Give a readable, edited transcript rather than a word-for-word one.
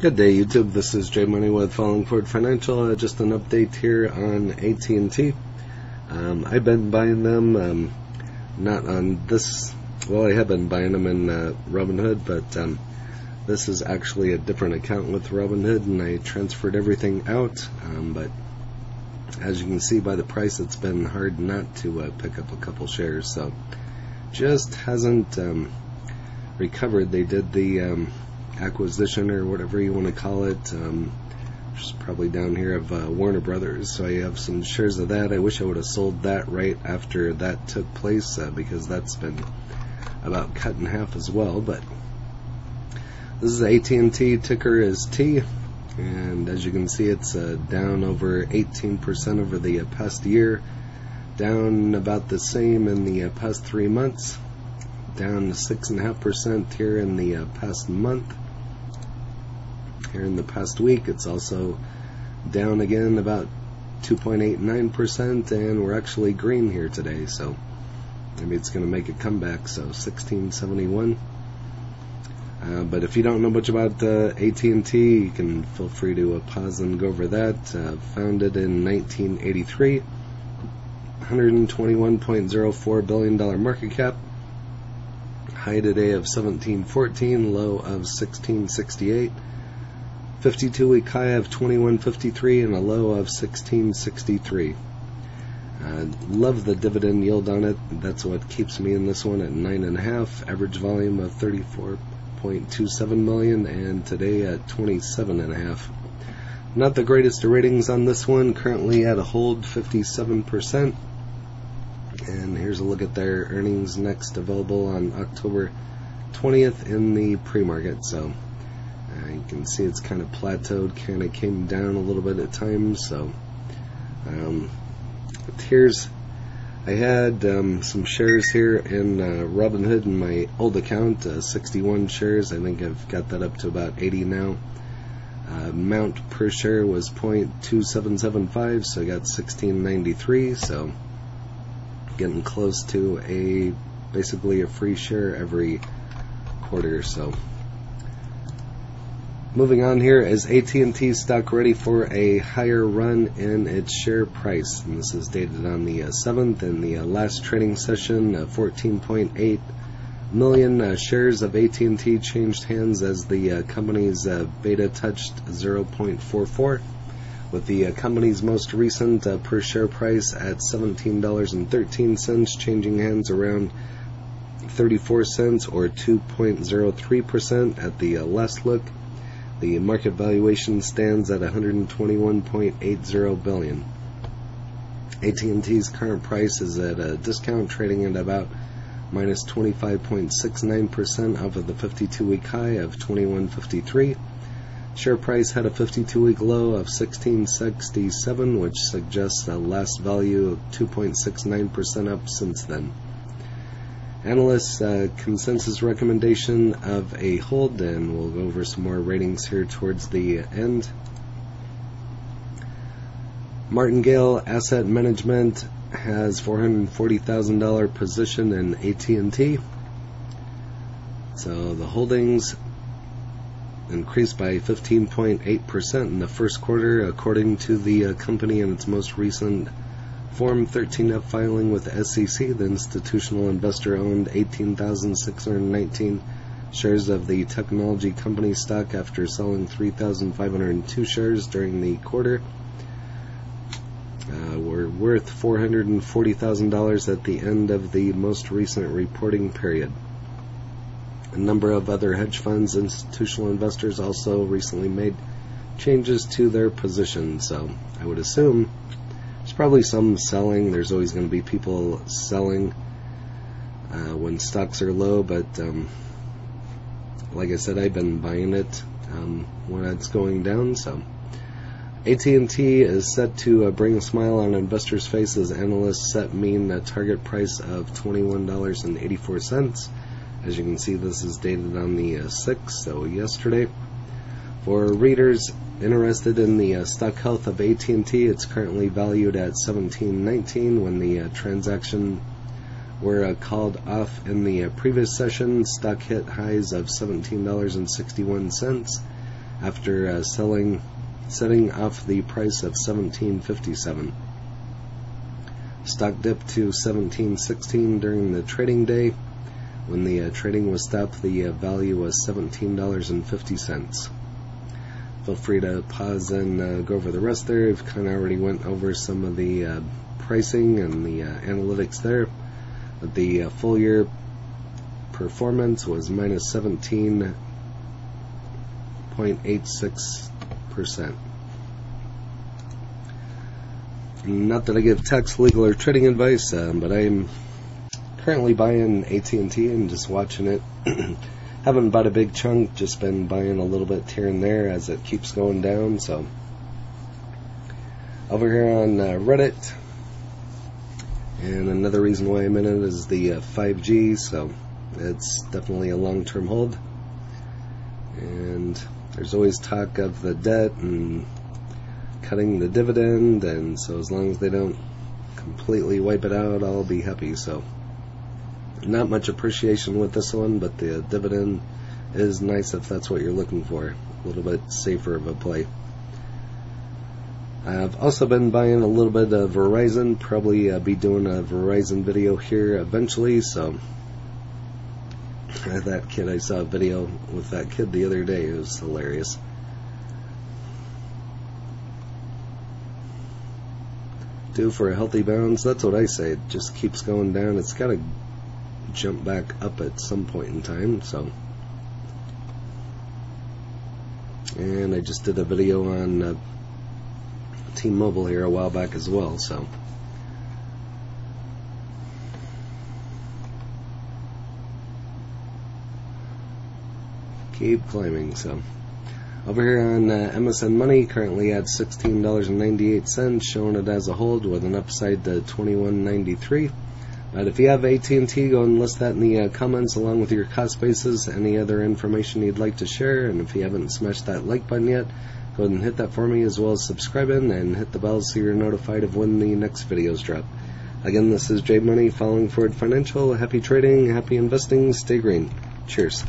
Good day, YouTube. This is Jay Money with Falling Forward Financial. Just an update here on AT&T. I've been buying them, not on this. Well, I have been buying them in Robinhood, but this is actually a different account with Robinhood, and I transferred everything out. But as you can see by the price, it's been hard not to pick up a couple shares. So just hasn't recovered. They did the acquisition or whatever you want to call it, which is probably down here, of Warner Brothers. So I have some shares of that. I wish I would have sold that right after that took place, because that's been about cut in half as well. But this is AT&T, ticker is T, and as you can see, it's down over 18% over the past year, down about the same in the past 3 months, down 6.5% here in the past month. Here in the past week, it's also down again about 2.89%, and we're actually green here today, so maybe it's going to make a comeback. So 1671. But if you don't know much about AT&T, you can feel free to pause and go over that. Founded in 1983, $121.04 billion market cap. High today of 1714, low of 1668. 52-week high of 2153 and a low of 1663. Love the dividend yield on it. That's what keeps me in this one at 9.5. Average volume of 34.27 million, and today at 27.5. Not the greatest of ratings on this one. Currently at a hold, 57%. And here's a look at their earnings next, available on October 20th in the pre-market. So you can see it's kind of plateaued, kind of came down a little bit at times. So here's, I had some shares here in Robinhood in my old account, 61 shares. I think I've got that up to about 80 now. Amount per share was 0.2775, so I got 1693. So getting close to basically a free share every quarter. So moving on, here is AT&T stock ready for a higher run in its share price, and this is dated on the 7th. In the last trading session, 14.8 million shares of AT&T changed hands as the company's beta touched 0.44, with the company's most recent per share price at $17.13 changing hands around 34 cents, or 2.03% at the last look. The market valuation stands at $121.80 billion. AT&T's current price is at a discount, trading at about minus 25.69% off of the 52-week high of 2153. Share price had a 52-week low of 1667, which suggests a last value of 2.69% up since then. Analysts consensus recommendation of a hold, and we'll go over some more ratings here towards the end. Martingale Asset Management has $440,000 position in AT&T. So the holdings increased by 15.8% in the first quarter, according to the company in its most recent Form 13F filing with the SEC. The institutional investor owned 18,619 shares of the technology company stock after selling 3,502 shares during the quarter. Were worth $440,000 at the end of the most recent reporting period. A number of other hedge funds, institutional investors, also recently made changes to their position. So I would assume there's probably some selling. There's always going to be people selling when stocks are low, but like I said, I've been buying it when it's going down. So AT&T is set to bring a smile on investors' faces. Analysts set mean a target price of $21.84. As you can see, this is dated on the 6th, so yesterday. For readers interested in the stock health of AT&T, it's currently valued at $17.19. When the transaction were called off in the previous session, stock hit highs of $17.61. after setting off the price of $17.57. Stock dipped to $17.16 during the trading day. When the trading was stopped, the value was $17.50. Feel free to pause and go over the rest there. I've kind of already went over some of the pricing and the analytics there. But the full year performance was minus 17.86%. Not that I give tax, legal, or trading advice, but I'm currently buying AT&T and just watching it. Haven't bought a big chunk, just been buying a little bit here and there as it keeps going down. So over here on Reddit, and another reason why I'm in it is the 5G, so it's definitely a long-term hold. And there's always talk of the debt and cutting the dividend, and so as long as they don't completely wipe it out, I'll be happy. So not much appreciation with this one, but the dividend is nice if that's what you're looking for. A little bit safer of a play. I've also been buying a little bit of Verizon, probably be doing a Verizon video here eventually. So that kid, I saw a video with that kid the other day, it was hilarious. Due for a healthy bounce, that's what I say. It just keeps going down. It's got to jump back up at some point in time. So, and I just did a video on T-Mobile here a while back as well. So keep climbing. So over here on MSN Money, currently at $16.98, showing it as a hold with an upside to $21.93. But if you have AT&T, go and list that in the comments along with your cost basis, any other information you'd like to share. And if you haven't smashed that like button yet, go ahead and hit that for me, as well as subscribing and hit the bell so you're notified of when the next videos drop. Again, this is J Money, Falling Forward Financial. Happy trading, happy investing, stay green. Cheers.